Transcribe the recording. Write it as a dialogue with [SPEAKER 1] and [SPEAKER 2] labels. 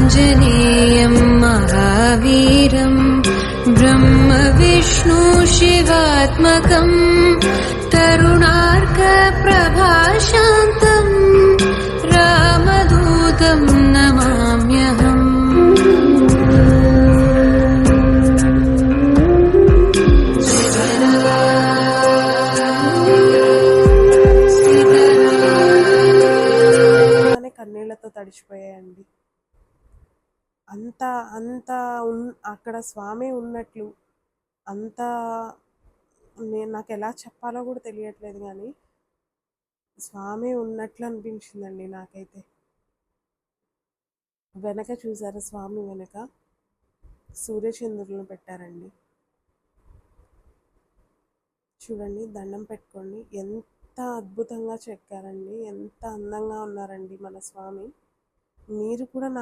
[SPEAKER 1] आञ्जनेयं महावीरं ब्रह्मविष्णु शिवात्मकं तरुणार्कप्रभाशान्तं रामदूतं नमाम्यहम्।
[SPEAKER 2] కన్నీళ్లతో తడిచిపోయాయండి. అంత అంత అక్కడ స్వామి ఉన్నట్లు అంత నాకు ఎలా చెప్పాలో కూడా తెలియట్లేదు, కానీ స్వామి ఉన్నట్లు అనిపించిందండి నాకైతే. వెనక చూసారా, స్వామి వెనక సూర్యచంద్రులను పెట్టారండి. చూడండి, దండం పెట్టుకోండి. ఎంత అద్భుతంగా చెక్కారండి, ఎంత అందంగా ఉన్నారండి మన స్వామి. మీరు కూడా